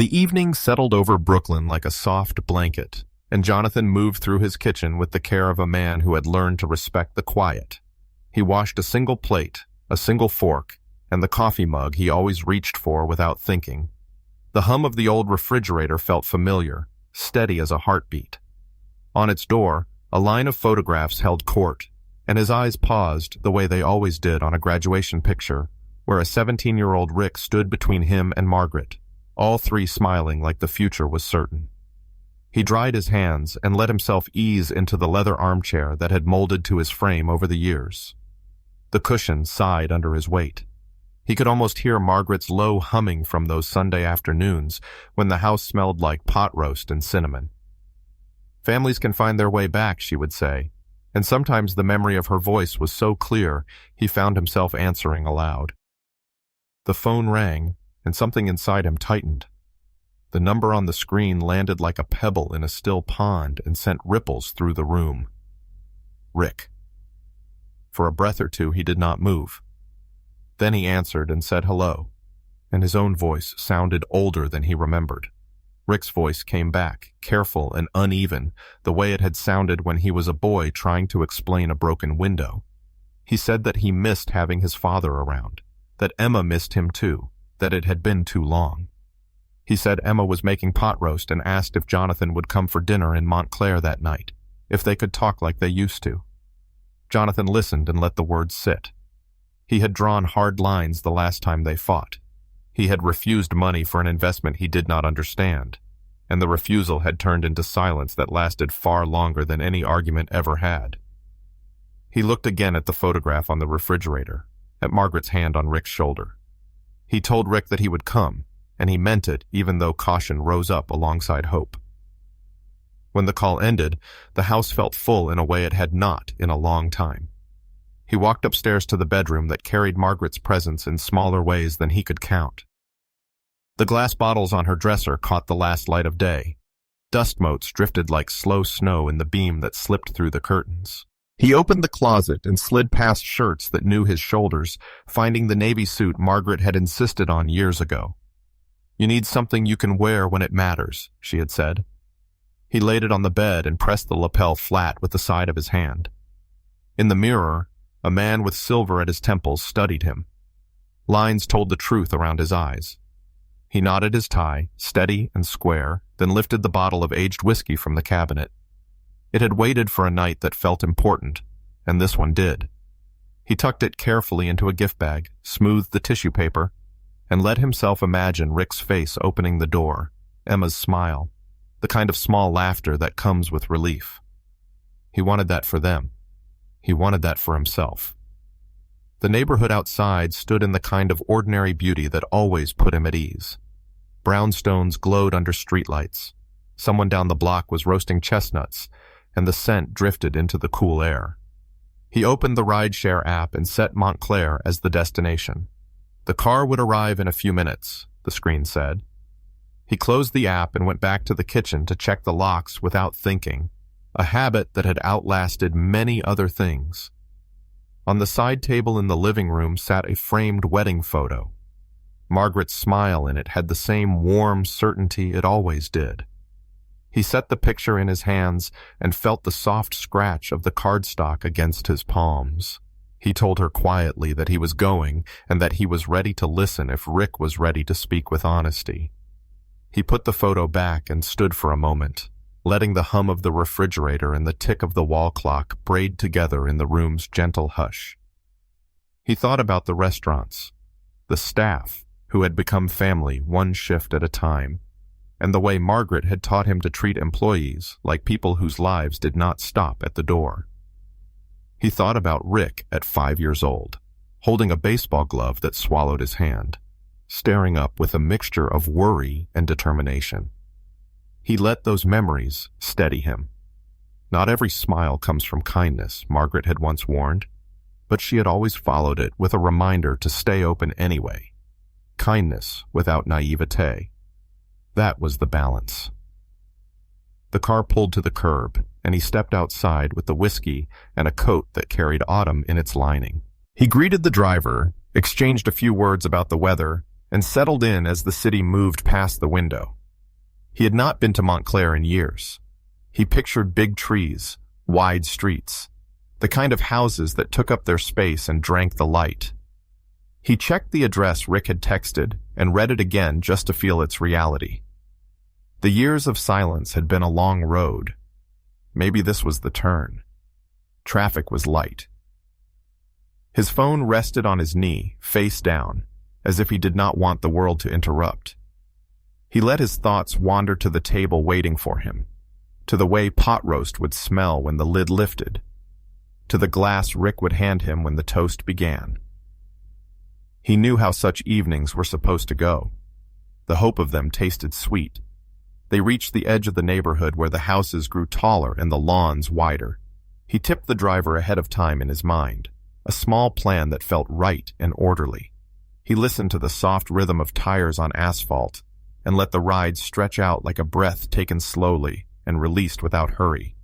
The evening settled over Brooklyn like a soft blanket, and Jonathan moved through his kitchen with the care of a man who had learned to respect the quiet. He washed a single plate, a single fork, and the coffee mug he always reached for without thinking. The hum of the old refrigerator felt familiar, steady as a heartbeat. On its door, a line of photographs held court, and his eyes paused the way they always did on a graduation picture, where a 17-year-old Rick stood between him and Margaret, all three smiling like the future was certain. He dried his hands and let himself ease into the leather armchair that had molded to his frame over the years. The cushion sighed under his weight. He could almost hear Margaret's low humming from those Sunday afternoons when the house smelled like pot roast and cinnamon. Families can find their way back, she would say, and sometimes the memory of her voice was so clear he found himself answering aloud. The phone rang, and something inside him tightened. The number on the screen landed like a pebble in a still pond and sent ripples through the room. Rick. For a breath or two he did not move. Then he answered and said hello, and his own voice sounded older than he remembered. Rick's voice came back, careful and uneven, the way it had sounded when he was a boy trying to explain a broken window. He said that he missed having his father around, that Emma missed him too, that it had been too long. He said Emma was making pot roast and asked if Jonathan would come for dinner in Montclair that night, if they could talk like they used to. Jonathan listened and let the words sit. He had drawn hard lines the last time they fought. He had refused money for an investment he did not understand, and the refusal had turned into silence that lasted far longer than any argument ever had. He looked again at the photograph on the refrigerator, at Margaret's hand on Rick's shoulder. He told Rick that he would come, and he meant it even though caution rose up alongside hope. When the call ended, the house felt full in a way it had not in a long time. He walked upstairs to the bedroom that carried Margaret's presence in smaller ways than he could count. The glass bottles on her dresser caught the last light of day. Dust motes drifted like slow snow in the beam that slipped through the curtains. He opened the closet and slid past shirts that knew his shoulders, finding the navy suit Margaret had insisted on years ago. "You need something you can wear when it matters," she had said. He laid it on the bed and pressed the lapel flat with the side of his hand. In the mirror, a man with silver at his temples studied him. Lines told the truth around his eyes. He knotted his tie, steady and square, then lifted the bottle of aged whiskey from the cabinet. It had waited for a night that felt important, and this one did. He tucked it carefully into a gift bag, smoothed the tissue paper, and let himself imagine Rick's face opening the door, Emma's smile, the kind of small laughter that comes with relief. He wanted that for them. He wanted that for himself. The neighborhood outside stood in the kind of ordinary beauty that always put him at ease. Brownstones glowed under streetlights. Someone down the block was roasting chestnuts, and the scent drifted into the cool air. He opened the rideshare app and set Montclair as the destination. The car would arrive in a few minutes, the screen said. He closed the app and went back to the kitchen to check the locks without thinking, a habit that had outlasted many other things. On the side table in the living room sat a framed wedding photo. Margaret's smile in it had the same warm certainty it always did. He set the picture in his hands and felt the soft scratch of the cardstock against his palms. He told her quietly that he was going and that he was ready to listen if Rick was ready to speak with honesty. He put the photo back and stood for a moment, letting the hum of the refrigerator and the tick of the wall clock braid together in the room's gentle hush. He thought about the restaurants, the staff, who had become family one shift at a time, and the way Margaret had taught him to treat employees like people whose lives did not stop at the door. He thought about Rick at 5 years old, holding a baseball glove that swallowed his hand, staring up with a mixture of worry and determination. He let those memories steady him. Not every smile comes from kindness, Margaret had once warned, but she had always followed it with a reminder to stay open anyway. Kindness without naivete. That was the balance. The car pulled to the curb, and he stepped outside with the whiskey and a coat that carried autumn in its lining. He greeted the driver, exchanged a few words about the weather, and settled in as the city moved past the window. He had not been to Montclair in years. He pictured big trees, wide streets, the kind of houses that took up their space and drank the light. He checked the address Rick had texted and read it again just to feel its reality. The years of silence had been a long road. Maybe this was the turn. Traffic was light. His phone rested on his knee, face down, as if he did not want the world to interrupt. He let his thoughts wander to the table waiting for him, to the way pot roast would smell when the lid lifted, to the glass Rick would hand him when the toast began. He knew how such evenings were supposed to go. The hope of them tasted sweet. They reached the edge of the neighborhood where the houses grew taller and the lawns wider. He tipped the driver ahead of time in his mind, a small plan that felt right and orderly. He listened to the soft rhythm of tires on asphalt and let the ride stretch out like a breath taken slowly and released without hurry.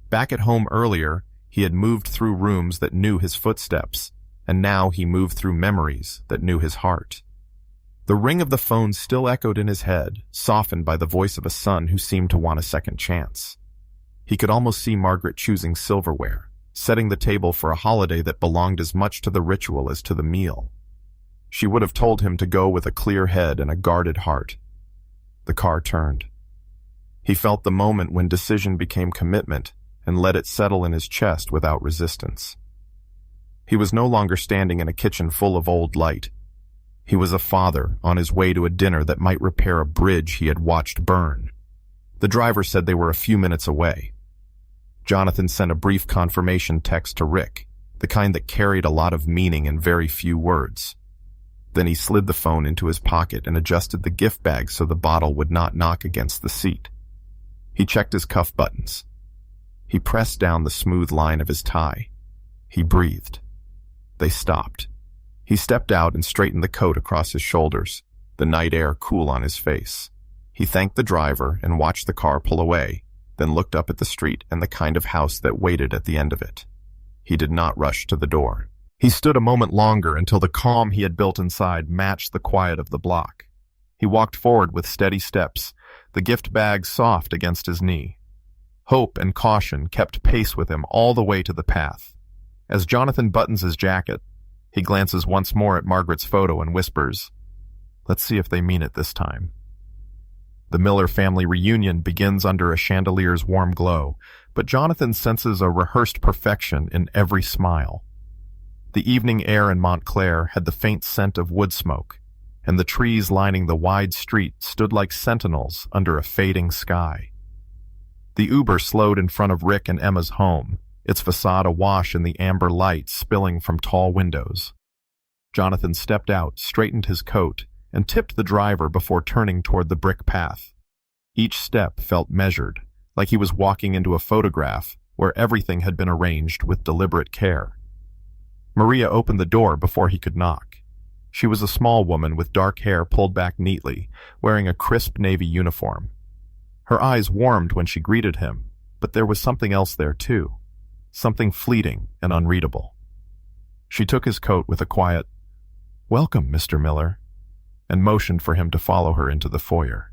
Back at home earlier, he had moved through rooms that knew his footsteps, and now he moved through memories that knew his heart. The ring of the phone still echoed in his head, softened by the voice of a son who seemed to want a second chance. He could almost see Margaret choosing silverware, setting the table for a holiday that belonged as much to the ritual as to the meal. She would have told him to go with a clear head and a guarded heart. The car turned. He felt the moment when decision became commitment and let it settle in his chest without resistance. He was no longer standing in a kitchen full of old light. He was a father on his way to a dinner that might repair a bridge he had watched burn. The driver said they were a few minutes away. Jonathan sent a brief confirmation text to Rick, the kind that carried a lot of meaning in very few words. Then he slid the phone into his pocket and adjusted the gift bag so the bottle would not knock against the seat. He checked his cuff buttons. He pressed down the smooth line of his tie. He breathed. They stopped. He stepped out and straightened the coat across his shoulders, the night air cool on his face. He thanked the driver and watched the car pull away, then looked up at the street and the kind of house that waited at the end of it. He did not rush to the door. He stood a moment longer until the calm he had built inside matched the quiet of the block. He walked forward with steady steps, the gift bag soft against his knee. Hope and caution kept pace with him all the way to the path. As Jonathan buttons his jacket, he glances once more at Margaret's photo and whispers, "Let's see if they mean it this time." The Miller family reunion begins under a chandelier's warm glow, but Jonathan senses a rehearsed perfection in every smile. The evening air in Montclair had the faint scent of wood smoke, and the trees lining the wide street stood like sentinels under a fading sky. The Uber slowed in front of Rick and Emma's home, its facade awash in the amber light spilling from tall windows. Jonathan stepped out, straightened his coat, and tipped the driver before turning toward the brick path. Each step felt measured, like he was walking into a photograph where everything had been arranged with deliberate care. Maria opened the door before he could knock. She was a small woman with dark hair pulled back neatly, wearing a crisp navy uniform. Her eyes warmed when she greeted him, but there was something else there too, something fleeting and unreadable. She took his coat with a quiet, "Welcome, Mr. Miller," and motioned for him to follow her into the foyer.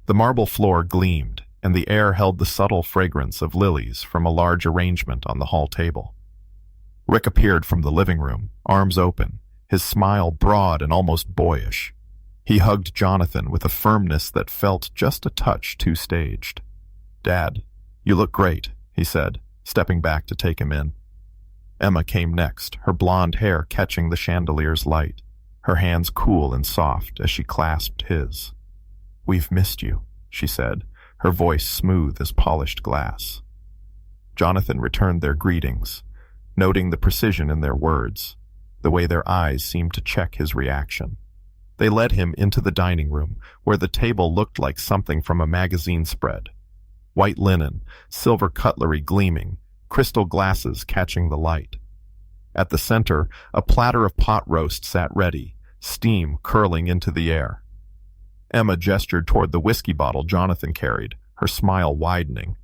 The marble floor gleamed, and the air held the subtle fragrance of lilies from a large arrangement on the hall table. Rick appeared from the living room, arms open, his smile broad and almost boyish. He hugged Jonathan with a firmness that felt just a touch too staged. "Dad, you look great," he said, stepping back to take him in. Emma came next, her blonde hair catching the chandelier's light, her hands cool and soft as she clasped his. "We've missed you," she said, her voice smooth as polished glass. Jonathan returned their greetings, noting the precision in their words, the way their eyes seemed to check his reaction. They led him into the dining room, where the table looked like something from a magazine spread. White linen, silver cutlery gleaming, crystal glasses catching the light. At the center, a platter of pot roast sat ready, steam curling into the air. Emma gestured toward the whiskey bottle Jonathan carried, her smile widening.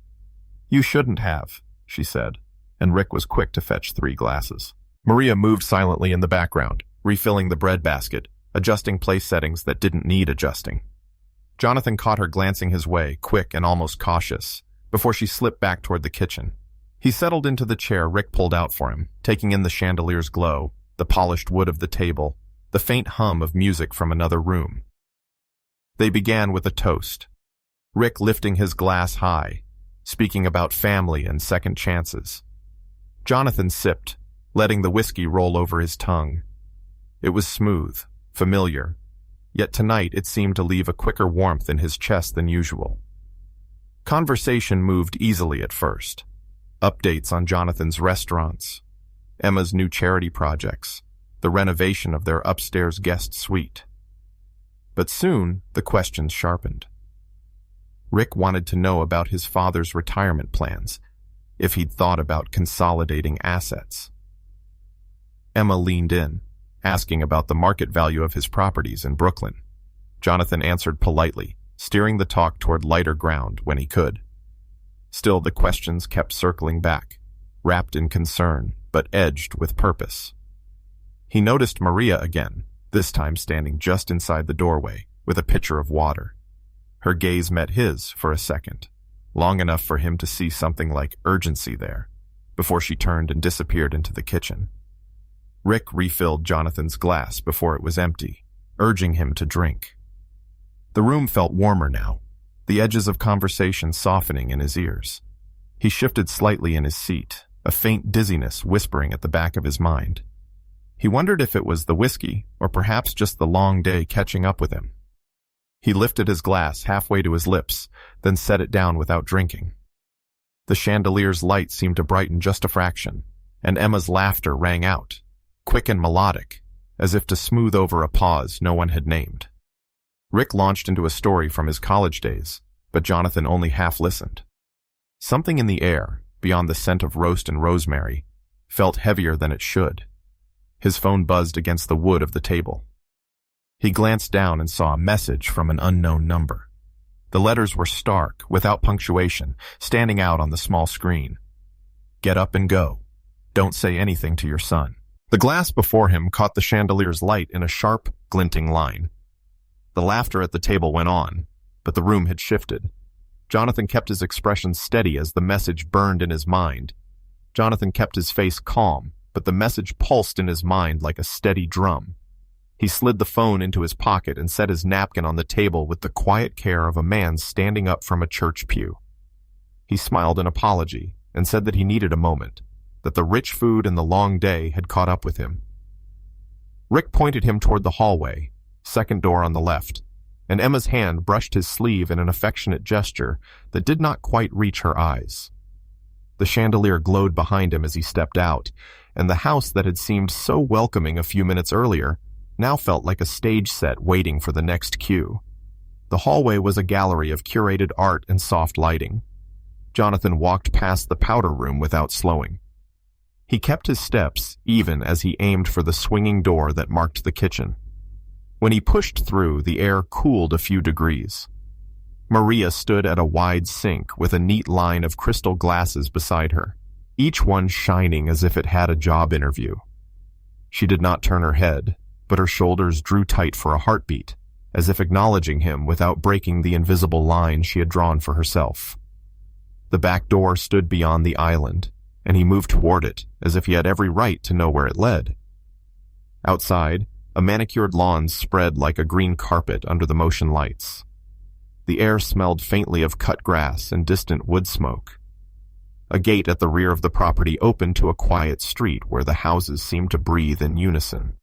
"You shouldn't have," she said, and Rick was quick to fetch 3 glasses. Maria moved silently in the background, refilling the bread basket, adjusting place settings that didn't need adjusting. Jonathan caught her glancing his way, quick and almost cautious, before she slipped back toward the kitchen. He settled into the chair Rick pulled out for him, taking in the chandelier's glow, the polished wood of the table, the faint hum of music from another room. They began with a toast, Rick lifting his glass high, speaking about family and second chances. Jonathan sipped, letting the whiskey roll over his tongue. It was smooth, familiar, yet tonight it seemed to leave a quicker warmth in his chest than usual. Conversation moved easily at first. Updates on Jonathan's restaurants, Emma's new charity projects, the renovation of their upstairs guest suite. But soon, the questions sharpened. Rick wanted to know about his father's retirement plans, if he'd thought about consolidating assets. Emma leaned in, asking about the market value of his properties in Brooklyn. Jonathan answered politely, steering the talk toward lighter ground when he could. Still, the questions kept circling back, wrapped in concern, but edged with purpose. He noticed Maria again, this time standing just inside the doorway, with a pitcher of water. Her gaze met his for a second, long enough for him to see something like urgency there, before she turned and disappeared into the kitchen. Rick refilled Jonathan's glass before it was empty, urging him to drink. The room felt warmer now, the edges of conversation softening in his ears. He shifted slightly in his seat, a faint dizziness whispering at the back of his mind. He wondered if it was the whiskey, or perhaps just the long day catching up with him. He lifted his glass halfway to his lips, then set it down without drinking. The chandelier's light seemed to brighten just a fraction, and Emma's laughter rang out, quick and melodic, as if to smooth over a pause no one had named. Rick launched into a story from his college days, but Jonathan only half listened. Something in the air, beyond the scent of roast and rosemary, felt heavier than it should. His phone buzzed against the wood of the table. He glanced down and saw a message from an unknown number. The letters were stark, without punctuation, standing out on the small screen. Get up and go. Don't say anything to your son. The glass before him caught the chandelier's light in a sharp, glinting line. The laughter at the table went on, but the room had shifted. Jonathan kept his expression steady as the message burned in his mind. Jonathan kept his face calm, but the message pulsed in his mind like a steady drum. He slid the phone into his pocket and set his napkin on the table with the quiet care of a man standing up from a church pew. He smiled an apology and said that he needed a moment, that the rich food and the long day had caught up with him. Rick pointed him toward the hallway, second door on the left, and Emma's hand brushed his sleeve in an affectionate gesture that did not quite reach her eyes. The chandelier glowed behind him as he stepped out, and the house that had seemed so welcoming a few minutes earlier now felt like a stage set waiting for the next cue. The hallway was a gallery of curated art and soft lighting. Jonathan walked past the powder room without slowing. He kept his steps even as he aimed for the swinging door that marked the kitchen. When he pushed through, the air cooled a few degrees. Maria stood at a wide sink with a neat line of crystal glasses beside her, each one shining as if it had a job interview. She did not turn her head, but her shoulders drew tight for a heartbeat, as if acknowledging him without breaking the invisible line she had drawn for herself. The back door stood beyond the island, and he moved toward it as if he had every right to know where it led. Outside, a manicured lawn spread like a green carpet under the motion lights. The air smelled faintly of cut grass and distant wood smoke. A gate at the rear of the property opened to a quiet street where the houses seemed to breathe in unison.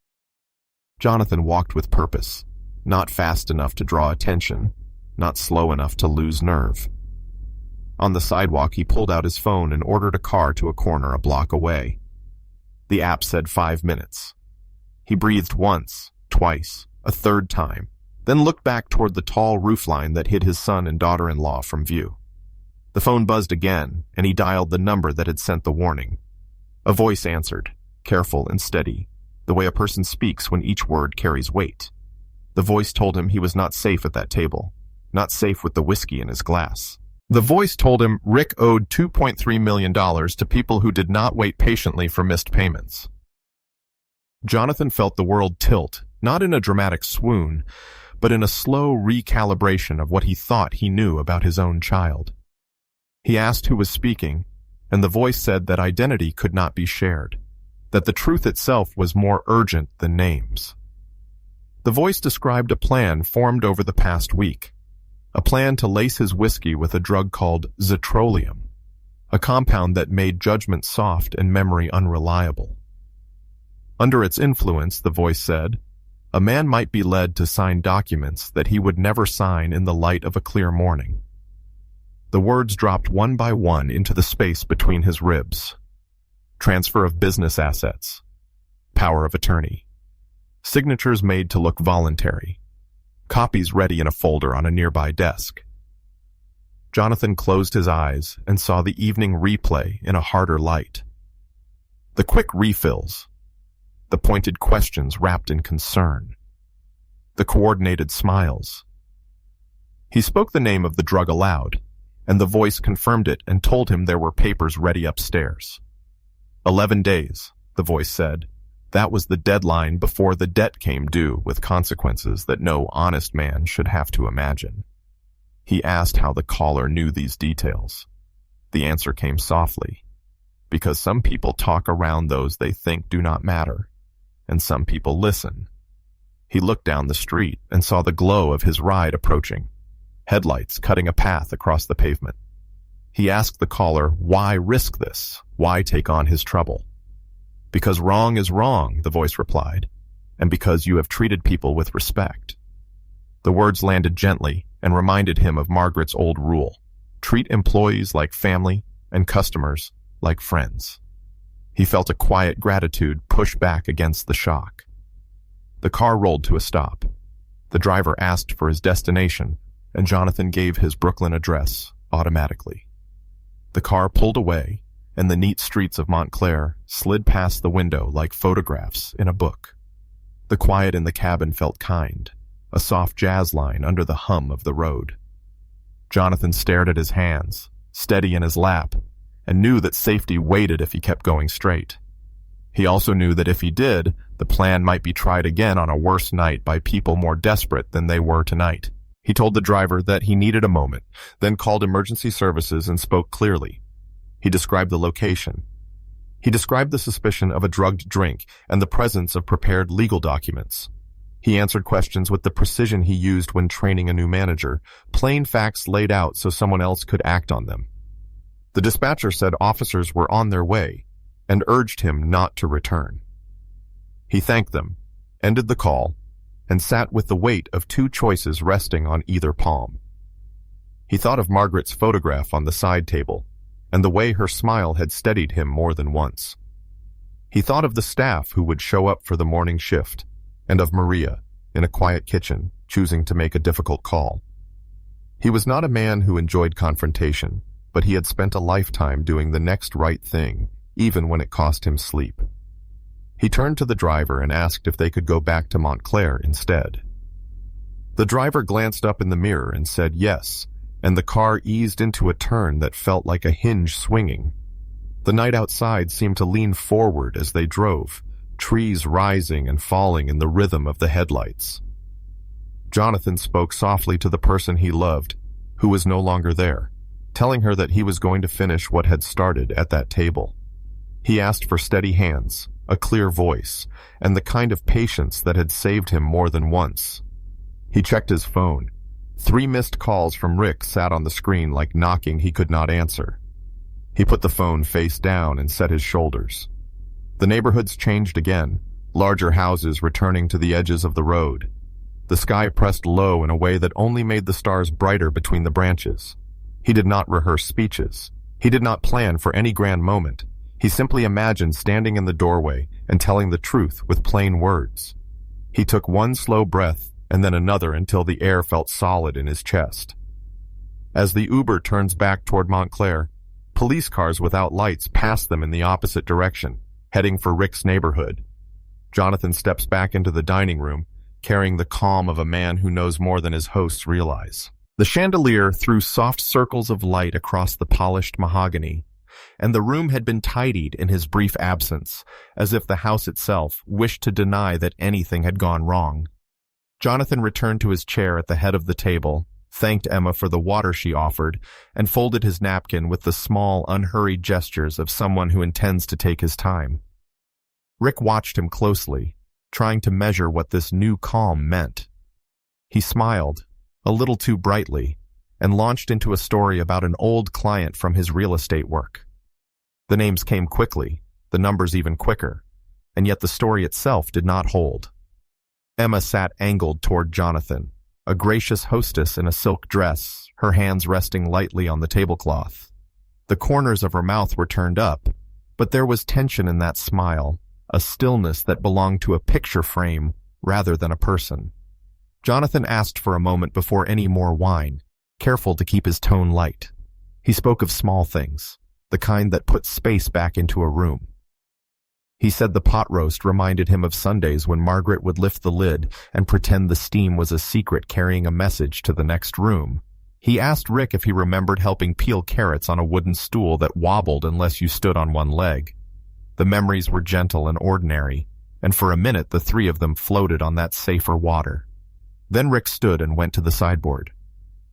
Jonathan walked with purpose, not fast enough to draw attention, not slow enough to lose nerve. On the sidewalk, he pulled out his phone and ordered a car to a corner a block away. The app said 5 minutes. He breathed once, twice, a third time, then looked back toward the tall roofline that hid his son and daughter-in-law from view. The phone buzzed again, and he dialed the number that had sent the warning. A voice answered, careful and steady, the way a person speaks when each word carries weight. The voice told him he was not safe at that table, not safe with the whiskey in his glass. The voice told him Rick owed $2.3 million to people who did not wait patiently for missed payments. Jonathan felt the world tilt not in a dramatic swoon, but in a slow recalibration of what he thought he knew about his own child. He asked who was speaking, and the voice said that identity could not be shared, that the truth itself was more urgent than names. The voice described a plan formed over the past week, a plan to lace his whiskey with a drug called zetrolium, a compound that made judgment soft and memory unreliable. Under its influence, the voice said, a man might be led to sign documents that he would never sign in the light of a clear morning. The words dropped one by one into the space between his ribs. Transfer of business assets. Power of attorney. Signatures made to look voluntary. Copies ready in a folder on a nearby desk. Jonathan closed his eyes and saw the evening replay in a harder light. The quick refills. The pointed questions wrapped in concern. The coordinated smiles. He spoke the name of the drug aloud, and the voice confirmed it and told him there were papers ready upstairs. 11 days, the voice said. That was the deadline before the debt came due, with consequences that no honest man should have to imagine. He asked how the caller knew these details. The answer came softly. Because some people talk around those they think do not matter, and some people listen. He looked down the street and saw the glow of his ride approaching, headlights cutting a path across the pavement. He asked the caller, why risk this? Why take on his trouble? Because wrong is wrong, the voice replied, and because you have treated people with respect. The words landed gently and reminded him of Margaret's old rule: treat employees like family and customers like friends. He felt a quiet gratitude push back against the shock. The car rolled to a stop. The driver asked for his destination, and Jonathan gave his Brooklyn address automatically. The car pulled away, and the neat streets of Montclair slid past the window like photographs in a book. The quiet in the cabin felt kind, a soft jazz line under the hum of the road. Jonathan stared at his hands, steady in his lap, and knew that safety waited if he kept going straight. He also knew that if he did, the plan might be tried again on a worse night by people more desperate than they were tonight. He told the driver that he needed a moment, then called emergency services and spoke clearly. He described the location. He described the suspicion of a drugged drink and the presence of prepared legal documents. He answered questions with the precision he used when training a new manager, plain facts laid out so someone else could act on them. The dispatcher said officers were on their way and urged him not to return. He thanked them, ended the call, and sat with the weight of two choices resting on either palm. He thought of Margaret's photograph on the side table, and the way her smile had steadied him more than once. He thought of the staff who would show up for the morning shift, and of Maria, in a quiet kitchen, choosing to make a difficult call. He was not a man who enjoyed confrontation, but he had spent a lifetime doing the next right thing, even when it cost him sleep. He turned to the driver and asked if they could go back to Montclair instead. The driver glanced up in the mirror and said yes, and the car eased into a turn that felt like a hinge swinging. The night outside seemed to lean forward as they drove, trees rising and falling in the rhythm of the headlights. Jonathan spoke softly to the person he loved, who was no longer there, telling her that he was going to finish what had started at that table. He asked for steady hands, a clear voice, and the kind of patience that had saved him more than once. He checked his phone. 3 missed calls from Rick sat on the screen like knocking he could not answer. He put the phone face down and set his shoulders. The neighborhoods changed again, larger houses returning to the edges of the road. The sky pressed low in a way that only made the stars brighter between the branches. He did not rehearse speeches. He did not plan for any grand moment. He simply imagined standing in the doorway and telling the truth with plain words. He took one slow breath and then another until the air felt solid in his chest. As the Uber turns back toward Montclair, police cars without lights pass them in the opposite direction, heading for Rick's neighborhood. Jonathan steps back into the dining room, carrying the calm of a man who knows more than his hosts realize. The chandelier threw soft circles of light across the polished mahogany, and the room had been tidied in his brief absence, as if the house itself wished to deny that anything had gone wrong. Jonathan returned to his chair at the head of the table, thanked Emma for the water she offered, and folded his napkin with the small, unhurried gestures of someone who intends to take his time. Rick watched him closely, trying to measure what this new calm meant. He smiled, a little too brightly, and launched into a story about an old client from his real estate work. The names came quickly, the numbers even quicker, and yet the story itself did not hold. Emma sat angled toward Jonathan, a gracious hostess in a silk dress, her hands resting lightly on the tablecloth. The corners of her mouth were turned up, but there was tension in that smile, a stillness that belonged to a picture frame rather than a person. Jonathan asked for a moment before any more wine, careful to keep his tone light. He spoke of small things, the kind that put space back into a room. He said the pot roast reminded him of Sundays when Margaret would lift the lid and pretend the steam was a secret carrying a message to the next room. He asked Rick if he remembered helping peel carrots on a wooden stool that wobbled unless you stood on one leg. The memories were gentle and ordinary, and for a minute the three of them floated on that safer water. Then Rick stood and went to the sideboard.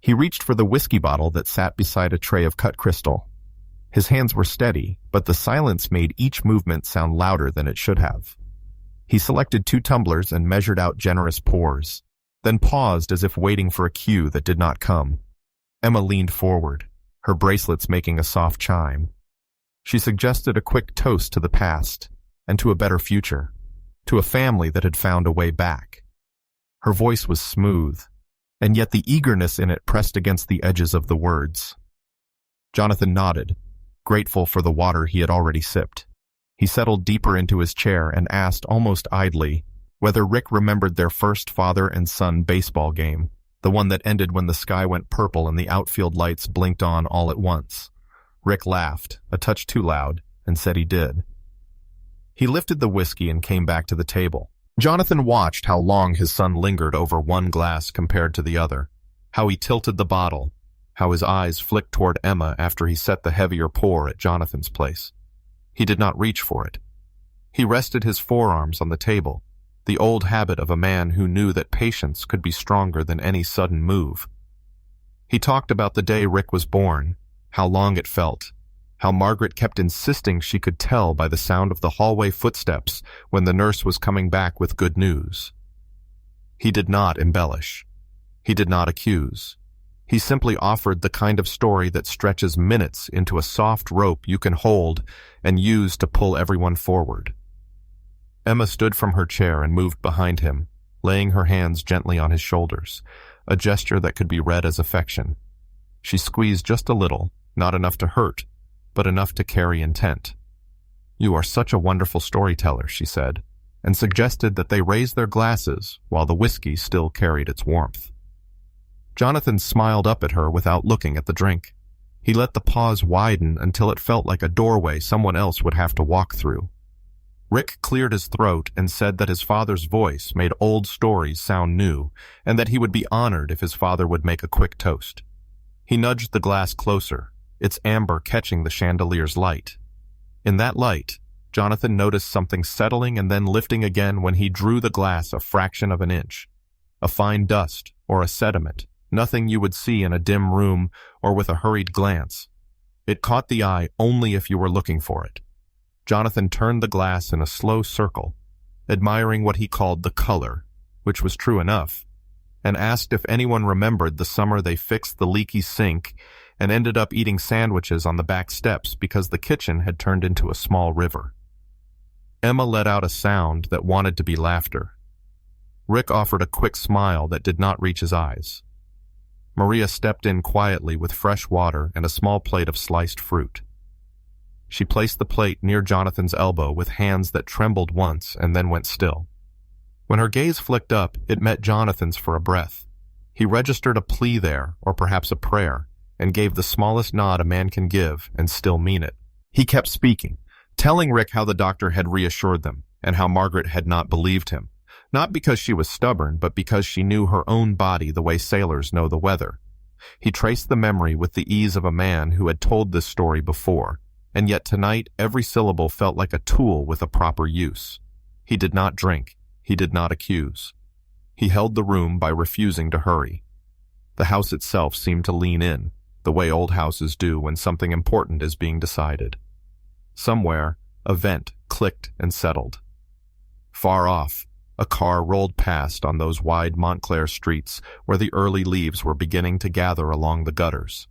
He reached for the whiskey bottle that sat beside a tray of cut crystal. His hands were steady, but the silence made each movement sound louder than it should have. He selected 2 tumblers and measured out generous pours, then paused as if waiting for a cue that did not come. Emma leaned forward, her bracelets making a soft chime. She suggested a quick toast to the past and to a better future, to a family that had found a way back. Her voice was smooth, and yet the eagerness in it pressed against the edges of the words. Jonathan nodded, grateful for the water he had already sipped. He settled deeper into his chair and asked almost idly whether Rick remembered their first father and son baseball game, the one that ended when the sky went purple and the outfield lights blinked on all at once. Rick laughed, a touch too loud, and said he did. He lifted the whiskey and came back to the table. Jonathan watched how long his son lingered over one glass compared to the other, how he tilted the bottle, how his eyes flicked toward Emma after he set the heavier pour at Jonathan's place. He did not reach for it. He rested his forearms on the table, the old habit of a man who knew that patience could be stronger than any sudden move. He talked about the day Rick was born, how long it felt, how Margaret kept insisting she could tell by the sound of the hallway footsteps when the nurse was coming back with good news. He did not embellish. He did not accuse. He simply offered the kind of story that stretches minutes into a soft rope you can hold and use to pull everyone forward. Emma stood from her chair and moved behind him, laying her hands gently on his shoulders, a gesture that could be read as affection. She squeezed just a little, not enough to hurt, but enough to carry intent. "You are such a wonderful storyteller," she said, and suggested that they raise their glasses while the whiskey still carried its warmth. Jonathan smiled up at her without looking at the drink. He let the pause widen until it felt like a doorway someone else would have to walk through. Rick cleared his throat and said that his father's voice made old stories sound new, and that he would be honored if his father would make a quick toast. He nudged the glass closer, its amber catching the chandelier's light. In that light, Jonathan noticed something settling and then lifting again when he drew the glass a fraction of an inch. A fine dust or a sediment, nothing you would see in a dim room or with a hurried glance. It caught the eye only if you were looking for it. Jonathan turned the glass in a slow circle, admiring what he called the color, which was true enough, and asked if anyone remembered the summer they fixed the leaky sink and ended up eating sandwiches on the back steps because the kitchen had turned into a small river. Emma let out a sound that wanted to be laughter. Rick offered a quick smile that did not reach his eyes. Maria stepped in quietly with fresh water and a small plate of sliced fruit. She placed the plate near Jonathan's elbow with hands that trembled once and then went still. When her gaze flicked up, it met Jonathan's for a breath. He registered a plea there, or perhaps a prayer, and gave the smallest nod a man can give and still mean it. He kept speaking, telling Rick how the doctor had reassured them, and how Margaret had not believed him, not because she was stubborn, but because she knew her own body the way sailors know the weather. He traced the memory with the ease of a man who had told this story before, and yet tonight every syllable felt like a tool with a proper use. He did not drink. He did not accuse. He held the room by refusing to hurry. The house itself seemed to lean in, the way old houses do when something important is being decided. Somewhere, a vent clicked and settled. Far off, a car rolled past on those wide Montclair streets where the early leaves were beginning to gather along the gutters.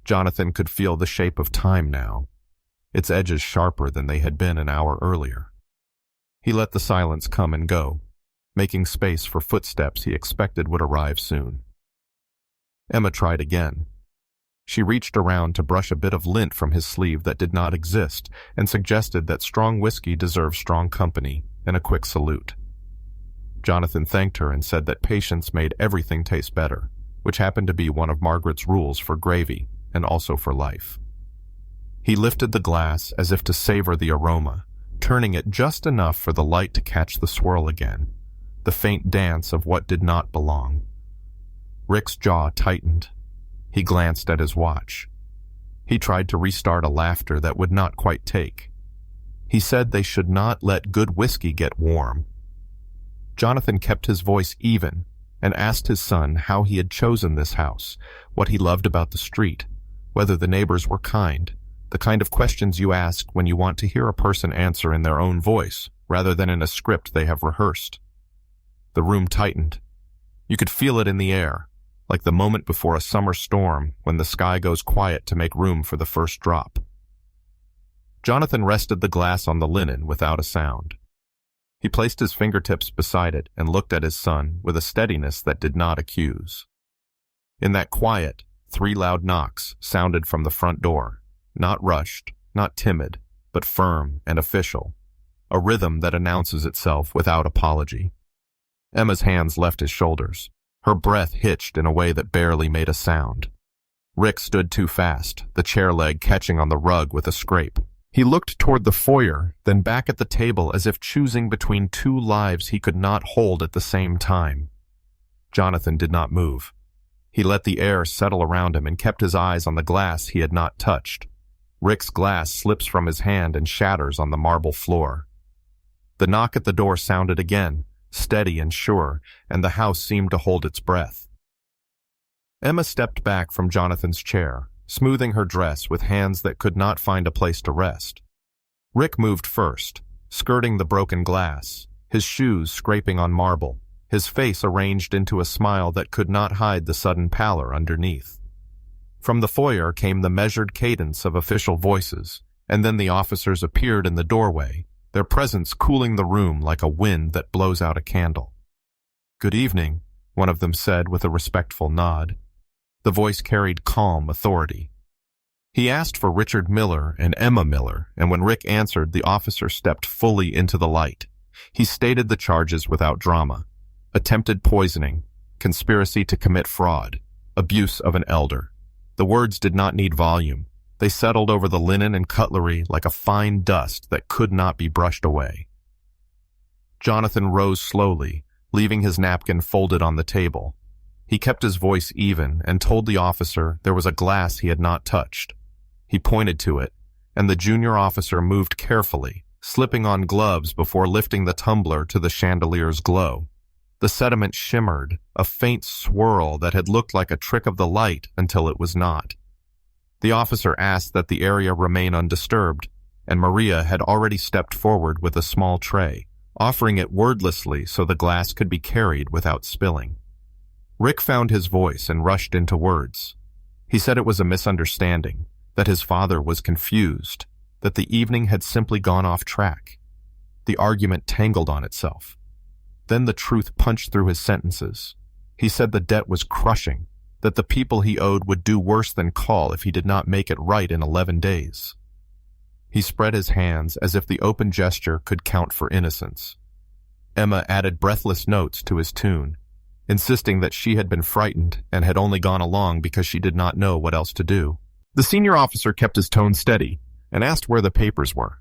Jonathan could feel the shape of time now, its edges sharper than they had been an hour earlier. He let the silence come and go, making space for footsteps he expected would arrive soon. Emma tried again. She reached around to brush a bit of lint from his sleeve that did not exist and suggested that strong whiskey deserved strong company and a quick salute. Jonathan thanked her and said that patience made everything taste better, which happened to be one of Margaret's rules for gravy and also for life. He lifted the glass as if to savor the aroma, turning it just enough for the light to catch the swirl again, the faint dance of what did not belong. Rick's jaw tightened. He glanced at his watch. He tried to restart a laughter that would not quite take. He said they should not let good whiskey get warm. Jonathan kept his voice even and asked his son how he had chosen this house, what he loved about the street, whether the neighbors were kind, the kind of questions you ask when you want to hear a person answer in their own voice rather than in a script they have rehearsed. The room tightened. You could feel it in the air, like the moment before a summer storm when the sky goes quiet to make room for the first drop. Jonathan rested the glass on the linen without a sound. He placed his fingertips beside it and looked at his son with a steadiness that did not accuse. In that quiet, 3 loud knocks sounded from the front door, not rushed, not timid, but firm and official, a rhythm that announces itself without apology. Emma's hands left his shoulders. Her breath hitched in a way that barely made a sound. Rick stood too fast, the chair leg catching on the rug with a scrape. He looked toward the foyer, then back at the table as if choosing between 2 lives he could not hold at the same time. Jonathan did not move. He let the air settle around him and kept his eyes on the glass he had not touched. Rick's glass slips from his hand and shatters on the marble floor. The knock at the door sounded again, steady and sure, and the house seemed to hold its breath. Emma stepped back from Jonathan's chair, smoothing her dress with hands that could not find a place to rest. Rick moved first, skirting the broken glass, his shoes scraping on marble, his face arranged into a smile that could not hide the sudden pallor underneath. From the foyer came the measured cadence of official voices, and then the officers appeared in the doorway, their presence cooling the room like a wind that blows out a candle. "Good evening," one of them said with a respectful nod. The voice carried calm authority. He asked for Richard Miller and Emma Miller, and when Rick answered, the officer stepped fully into the light. He stated the charges without drama: attempted poisoning, conspiracy to commit fraud, abuse of an elder. The words did not need volume. They settled over the linen and cutlery like a fine dust that could not be brushed away. Jonathan rose slowly, leaving his napkin folded on the table. He kept his voice even and told the officer there was a glass he had not touched. He pointed to it, and the junior officer moved carefully, slipping on gloves before lifting the tumbler to the chandelier's glow. The sediment shimmered, a faint swirl that had looked like a trick of the light until it was not. The officer asked that the area remain undisturbed, and Maria had already stepped forward with a small tray, offering it wordlessly so the glass could be carried without spilling. Rick found his voice and rushed into words. He said it was a misunderstanding, that his father was confused, that the evening had simply gone off track. The argument tangled on itself. Then the truth punched through his sentences. He said the debt was crushing, that the people he owed would do worse than call if he did not make it right in 11 days. He spread his hands as if the open gesture could count for innocence. Emma added breathless notes to his tune, insisting that she had been frightened and had only gone along because she did not know what else to do. The senior officer kept his tone steady and asked where the papers were.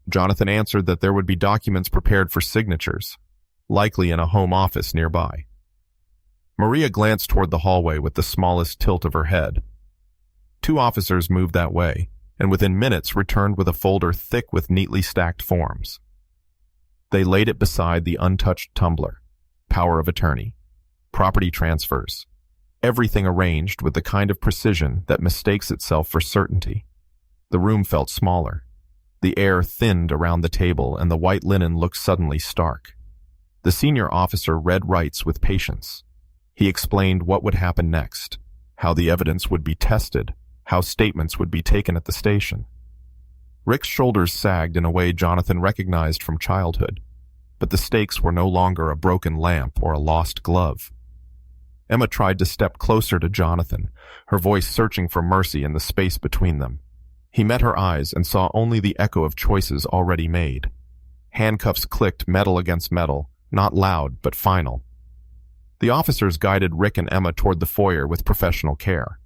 Jonathan answered that there would be documents prepared for signatures, likely in a home office nearby. Maria glanced toward the hallway with the smallest tilt of her head. 2 officers moved that way, and within minutes returned with a folder thick with neatly stacked forms. They laid it beside the untouched tumbler, power of attorney, property transfers, everything arranged with the kind of precision that mistakes itself for certainty. The room felt smaller. The air thinned around the table, and the white linen looked suddenly stark. The senior officer read rights with patience. He explained what would happen next, how the evidence would be tested, how statements would be taken at the station. Rick's shoulders sagged in a way Jonathan recognized from childhood, but the stakes were no longer a broken lamp or a lost glove. Emma tried to step closer to Jonathan, her voice searching for mercy in the space between them. He met her eyes and saw only the echo of choices already made. Handcuffs clicked metal against metal, not loud but final. The officers guided Rick and Emma toward the foyer with professional care.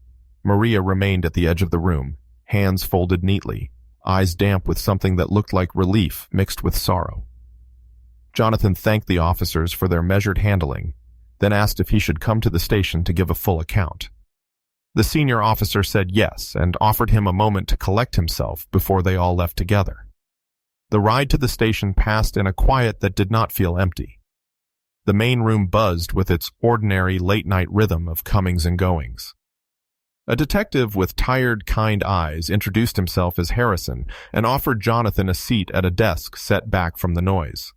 Maria remained at the edge of the room, hands folded neatly, eyes damp with something that looked like relief mixed with sorrow. Jonathan thanked the officers for their measured handling, then asked if he should come to the station to give a full account. The senior officer said yes and offered him a moment to collect himself before they all left together. The ride to the station passed in a quiet that did not feel empty. The main room buzzed with its ordinary late-night rhythm of comings and goings. A detective with tired, kind eyes introduced himself as Harrison and offered Jonathan a seat at a desk set back from the noise.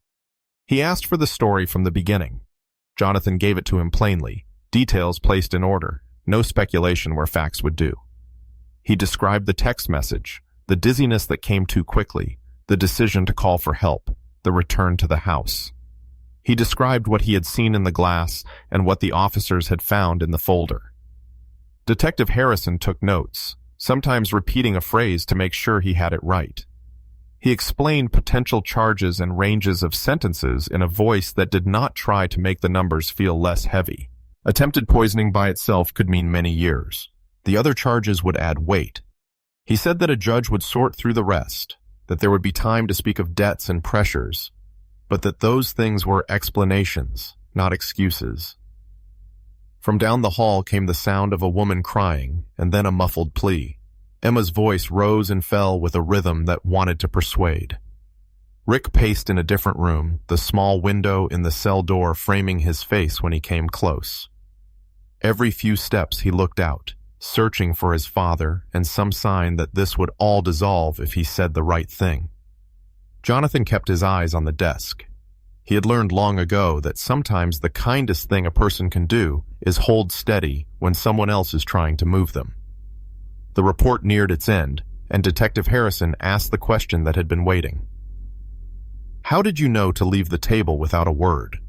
He asked for the story from the beginning. Jonathan gave it to him plainly, details placed in order, no speculation where facts would do. He described the text message, the dizziness that came too quickly, the decision to call for help, the return to the house. He described what he had seen in the glass and what the officers had found in the folder. Detective Harrison took notes, sometimes repeating a phrase to make sure he had it right. He explained potential charges and ranges of sentences in a voice that did not try to make the numbers feel less heavy. Attempted poisoning by itself could mean many years. The other charges would add weight. He said that a judge would sort through the rest, that there would be time to speak of debts and pressures, but that those things were explanations, not excuses. From down the hall came the sound of a woman crying, and then a muffled plea. Emma's voice rose and fell with a rhythm that wanted to persuade. Rick paced in a different room, the small window in the cell door framing his face when he came close. Every few steps he looked out, searching for his father and some sign that this would all dissolve if he said the right thing. Jonathan kept his eyes on the desk. He had learned long ago that sometimes the kindest thing a person can do is hold steady when someone else is trying to move them. The report neared its end, and Detective Harrison asked the question that had been waiting. "How did you know to leave the table without a word?"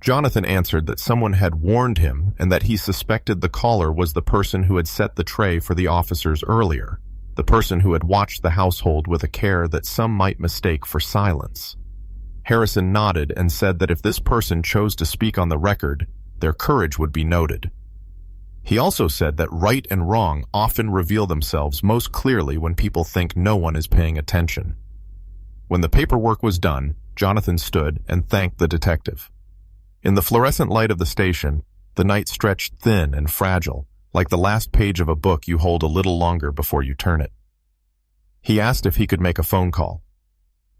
Jonathan answered that someone had warned him and that he suspected the caller was the person who had set the tray for the officers earlier, the person who had watched the household with a care that some might mistake for silence. Harrison nodded and said that if this person chose to speak on the record, their courage would be noted. He also said that right and wrong often reveal themselves most clearly when people think no one is paying attention. When the paperwork was done, Jonathan stood and thanked the detective. In the fluorescent light of the station, the night stretched thin and fragile, like the last page of a book you hold a little longer before you turn it. He asked if he could make a phone call.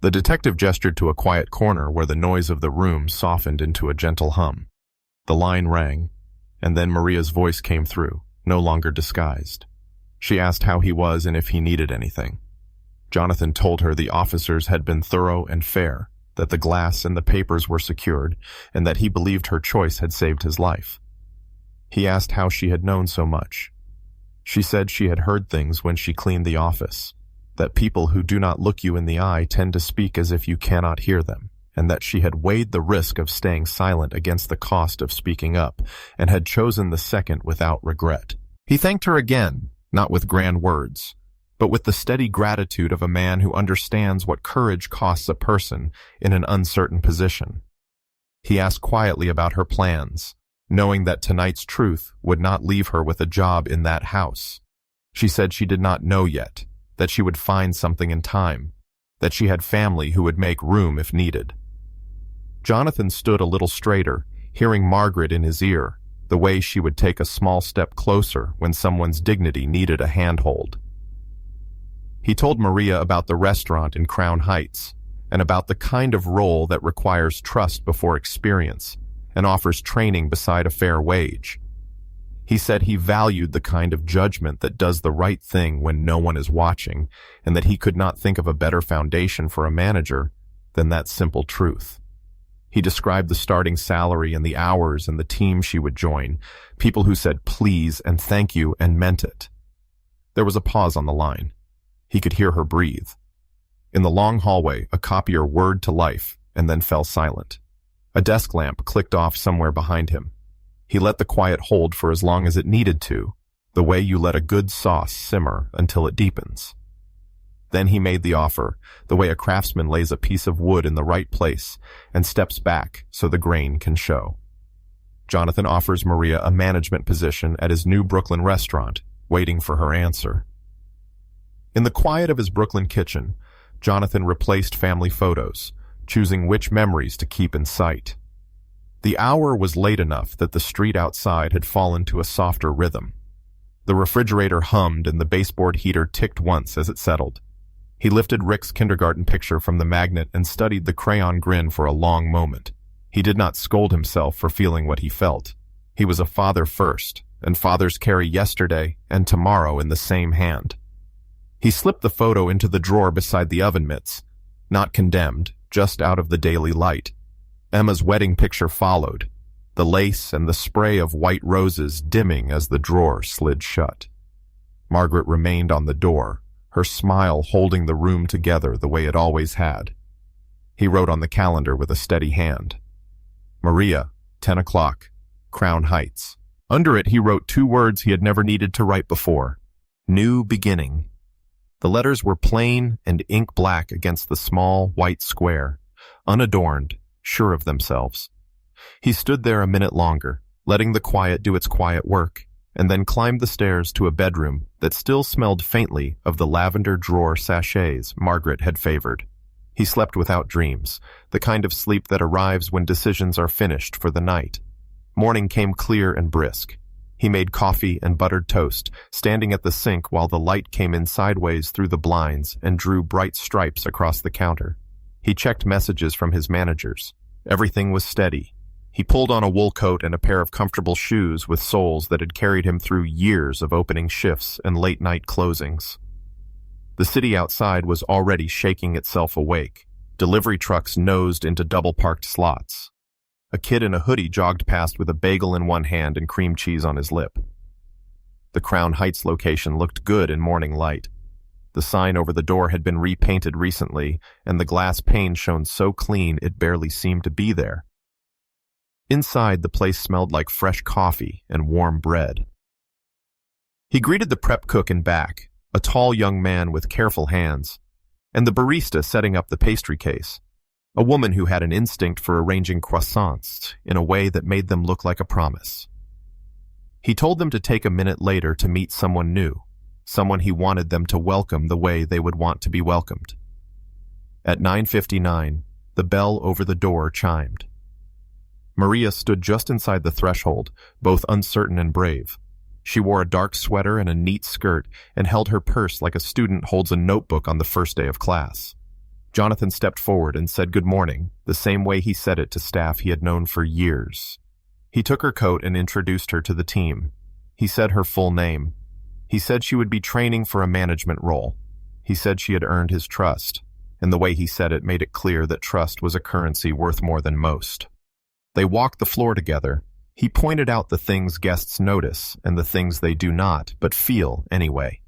The detective gestured to a quiet corner where the noise of the room softened into a gentle hum. The line rang, and then Maria's voice came through, no longer disguised. She asked how he was and if he needed anything. Jonathan told her the officers had been thorough and fair, that the glass and the papers were secured, and that he believed her choice had saved his life. He asked how she had known so much. She said she had heard things when she cleaned the office, that people who do not look you in the eye tend to speak as if you cannot hear them, and that she had weighed the risk of staying silent against the cost of speaking up, and had chosen the second without regret. He thanked her again, not with grand words, but with the steady gratitude of a man who understands what courage costs a person in an uncertain position. He asked quietly about her plans, knowing that tonight's truth would not leave her with a job in that house. She said she did not know yet, that she would find something in time, that she had family who would make room if needed. Jonathan stood a little straighter, hearing Margaret in his ear, the way she would take a small step closer when someone's dignity needed a handhold. He told Maria about the restaurant in Crown Heights and about the kind of role that requires trust before experience and offers training beside a fair wage. He said he valued the kind of judgment that does the right thing when no one is watching, and that he could not think of a better foundation for a manager than that simple truth. He described the starting salary and the hours and the team she would join, people who said please and thank you and meant it. There was a pause on the line. He could hear her breathe. In the long hallway, a copier whirred to life and then fell silent. A desk lamp clicked off somewhere behind him. He let the quiet hold for as long as it needed to, the way you let a good sauce simmer until it deepens. Then he made the offer, the way a craftsman lays a piece of wood in the right place and steps back so the grain can show. Jonathan offers Maria a management position at his new Brooklyn restaurant, waiting for her answer. In the quiet of his Brooklyn kitchen, Jonathan replaced family photos, choosing which memories to keep in sight. The hour was late enough that the street outside had fallen to a softer rhythm. The refrigerator hummed and the baseboard heater ticked once as it settled. He lifted Rick's kindergarten picture from the magnet and studied the crayon grin for a long moment. He did not scold himself for feeling what he felt. He was a father first, and fathers carry yesterday and tomorrow in the same hand. He slipped the photo into the drawer beside the oven mitts, not condemned, just out of the daily light. Emma's wedding picture followed, the lace and the spray of white roses dimming as the drawer slid shut. Margaret remained on the door, her smile holding the room together the way it always had. He wrote on the calendar with a steady hand. Maria, 10 o'clock, Crown Heights. Under it he wrote 2 words he had never needed to write before. New beginning. The letters were plain and ink black against the small white square, unadorned, sure of themselves. He stood there a minute longer, letting the quiet do its quiet work, and then climbed the stairs to a bedroom that still smelled faintly of the lavender drawer sachets Margaret had favored. He slept without dreams, the kind of sleep that arrives when decisions are finished for the night. Morning came clear and brisk. He made coffee and buttered toast, standing at the sink while the light came in sideways through the blinds and drew bright stripes across the counter. He checked messages from his managers. Everything was steady. He pulled on a wool coat and a pair of comfortable shoes with soles that had carried him through years of opening shifts and late-night closings. The city outside was already shaking itself awake. Delivery trucks nosed into double-parked slots. A kid in a hoodie jogged past with a bagel in one hand and cream cheese on his lip. The Crown Heights location looked good in morning light. The sign over the door had been repainted recently, and the glass pane shone so clean it barely seemed to be there. Inside, the place smelled like fresh coffee and warm bread. He greeted the prep cook in back, a tall young man with careful hands, and the barista setting up the pastry case, a woman who had an instinct for arranging croissants in a way that made them look like a promise. He told them to take a minute later to meet someone new, someone he wanted them to welcome the way they would want to be welcomed. At 9:59, the bell over the door chimed. Maria stood just inside the threshold, both uncertain and brave. She wore a dark sweater and a neat skirt and held her purse like a student holds a notebook on the first day of class. Jonathan stepped forward and said good morning, the same way he said it to staff he had known for years. He took her coat and introduced her to the team. He said her full name. He said she would be training for a management role. He said she had earned his trust, and the way he said it made it clear that trust was a currency worth more than most. They walked the floor together. He pointed out the things guests notice and the things they do not, but feel anyway.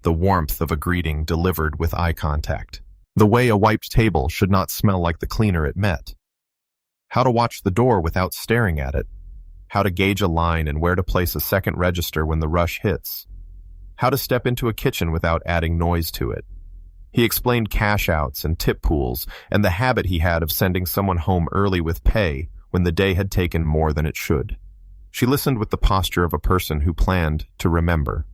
The warmth of a greeting delivered with eye contact. The way a wiped table should not smell like the cleaner it met. How to watch the door without staring at it. How to gauge a line and where to place a second register when the rush hits. How to step into a kitchen without adding noise to it. He explained cash outs and tip pools and the habit he had of sending someone home early with pay when the day had taken more than it should. She listened with the posture of a person who planned to remember.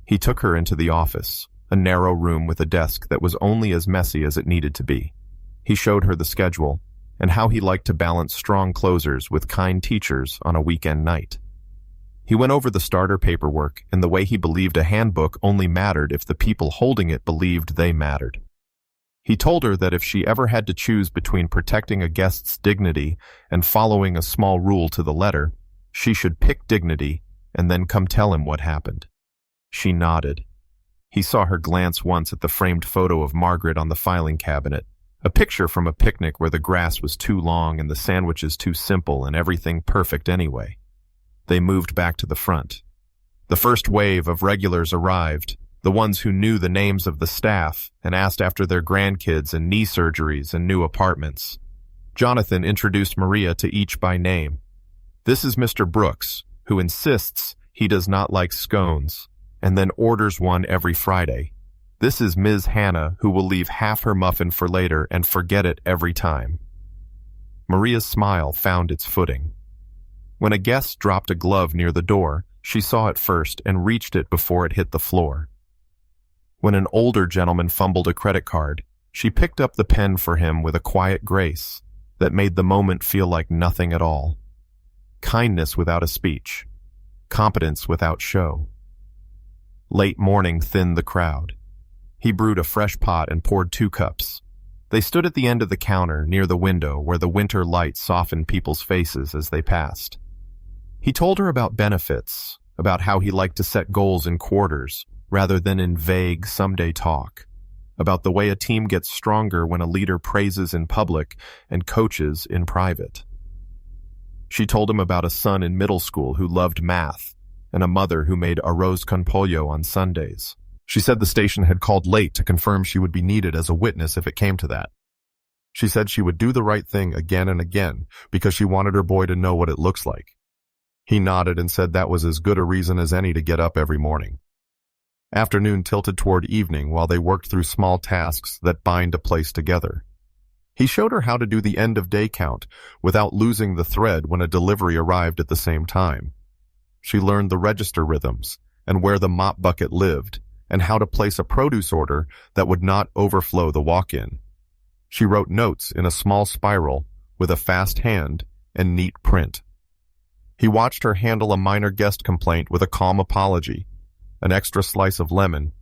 He took her into the office, a narrow room with a desk that was only as messy as it needed to be. He showed her the schedule and how he liked to balance strong closers with kind teachers on a weekend night. He went over the starter paperwork and the way he believed a handbook only mattered if the people holding it believed they mattered. He told her that if she ever had to choose between protecting a guest's dignity and following a small rule to the letter, she should pick dignity and then come tell him what happened. She nodded. He saw her glance once at the framed photo of Margaret on the filing cabinet, a picture from a picnic where the grass was too long and the sandwiches too simple and everything perfect anyway. They moved back to the front. The first wave of regulars arrived, the ones who knew the names of the staff and asked after their grandkids and knee surgeries and new apartments. Jonathan introduced Maria to each by name. This is Mr. Brooks, who insists he does not like scones, and then orders one every Friday. This is Ms. Hannah, who will leave half her muffin for later and forget it every time. Maria's smile found its footing. When a guest dropped a glove near the door, she saw it first and reached it before it hit the floor. When an older gentleman fumbled a credit card, she picked up the pen for him with a quiet grace that made the moment feel like nothing at all. Kindness without a speech. Competence without show. Late morning thinned the crowd. He brewed a fresh pot and poured 2 cups. They stood at the end of the counter near the window where the winter light softened people's faces as they passed. He told her about benefits, about how he liked to set goals in quarters rather than in vague someday talk, about the way a team gets stronger when a leader praises in public and coaches in private. She told him about a son in middle school who loved math and a mother who made arroz con pollo on Sundays. She said the station had called late to confirm she would be needed as a witness if it came to that. She said she would do the right thing again and again because she wanted her boy to know what it looks like. He nodded and said that was as good a reason as any to get up every morning. Afternoon tilted toward evening while they worked through small tasks that bind a place together. He showed her how to do the end-of-day count without losing the thread when a delivery arrived at the same time. She learned the register rhythms and where the mop bucket lived and how to place a produce order that would not overflow the walk-in. She wrote notes in a small spiral with a fast hand and neat print. He watched her handle a minor guest complaint with a calm apology, an extra slice of lemon,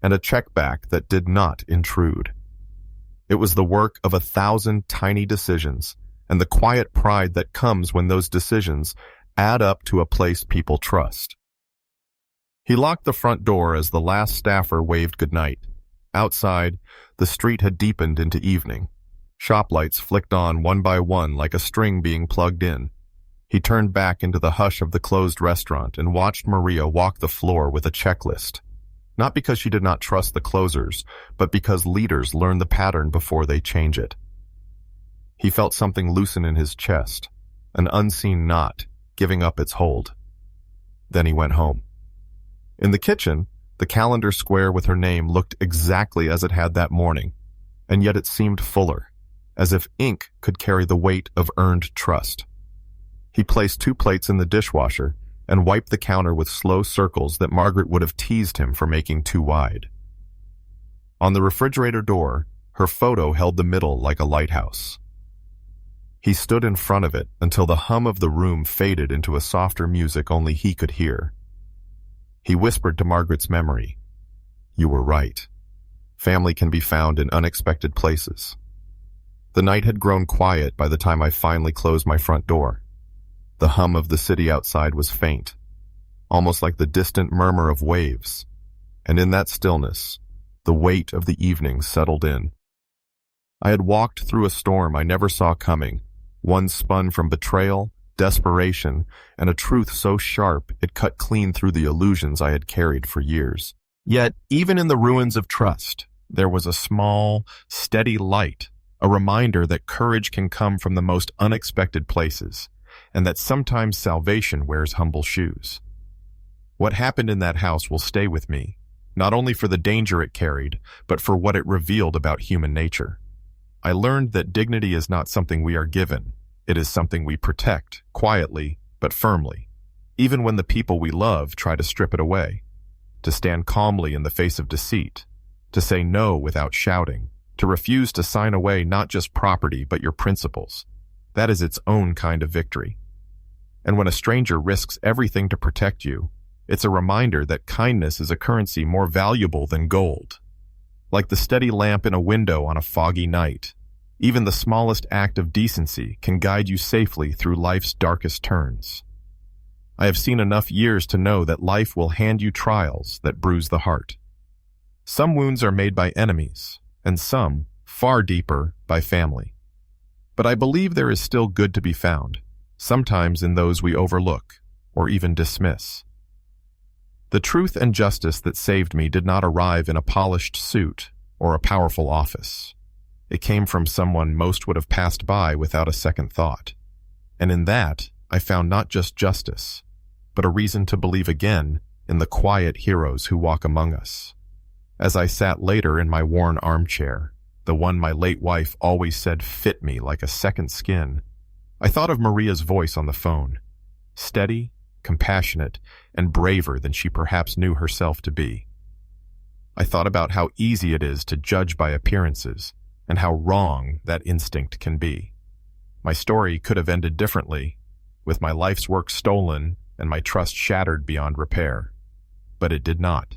and a check back that did not intrude. It was the work of 1,000 tiny decisions and the quiet pride that comes when those decisions add up to a place people trust. He locked the front door as the last staffer waved goodnight. Outside, the street had deepened into evening. Shop lights flicked on one by one like a string being plugged in. He turned back into the hush of the closed restaurant and watched Maria walk the floor with a checklist. Not because she did not trust the closers, but because leaders learn the pattern before they change it. He felt something loosen in his chest, an unseen knot giving up its hold. Then he went home. In the kitchen, the calendar square with her name looked exactly as it had that morning, and yet it seemed fuller, as if ink could carry the weight of earned trust. He placed 2 plates in the dishwasher and wiped the counter with slow circles that Margaret would have teased him for making too wide. On the refrigerator door, her photo held the middle like a lighthouse. He stood in front of it until the hum of the room faded into a softer music only he could hear. He whispered to Margaret's memory, "You were right. Family can be found in unexpected places." The night had grown quiet by the time I finally closed my front door. The hum of the city outside was faint, almost like the distant murmur of waves, and in that stillness, the weight of the evening settled in. I had walked through a storm I never saw coming, one spun from betrayal, desperation, and a truth so sharp it cut clean through the illusions I had carried for years. Yet, even in the ruins of trust, there was a small, steady light, a reminder that courage can come from the most unexpected places, and that sometimes salvation wears humble shoes. What happened in that house will stay with me, not only for the danger it carried, but for what it revealed about human nature. I learned that dignity is not something we are given. It is something we protect, quietly, but firmly, even when the people we love try to strip it away. To stand calmly in the face of deceit, to say no without shouting, to refuse to sign away not just property but your principles. That is its own kind of victory. And when a stranger risks everything to protect you, it's a reminder that kindness is a currency more valuable than gold. Like the steady lamp in a window on a foggy night, even the smallest act of decency can guide you safely through life's darkest turns. I have seen enough years to know that life will hand you trials that bruise the heart. Some wounds are made by enemies, and some, far deeper, by family. But I believe there is still good to be found, sometimes in those we overlook, or even dismiss. The truth and justice that saved me did not arrive in a polished suit or a powerful office. It came from someone most would have passed by without a second thought. And in that, I found not just justice, but a reason to believe again in the quiet heroes who walk among us. As I sat later in my worn armchair, the one my late wife always said fit me like a second skin, I thought of Maria's voice on the phone, steady, compassionate, and braver than she perhaps knew herself to be. I thought about how easy it is to judge by appearances, and how wrong that instinct can be. My story could have ended differently, with my life's work stolen and my trust shattered beyond repair. But it did not,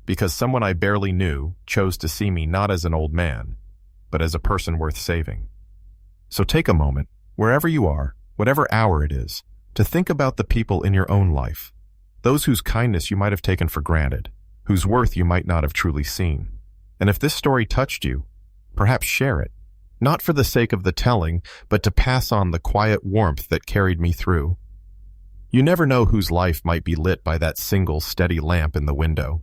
because someone I barely knew chose to see me not as an old man, but as a person worth saving. So take a moment, wherever you are, whatever hour it is, to think about the people in your own life, those whose kindness you might have taken for granted, whose worth you might not have truly seen. And if this story touched you, perhaps share it, not for the sake of the telling, but to pass on the quiet warmth that carried me through. You never know whose life might be lit by that single steady lamp in the window.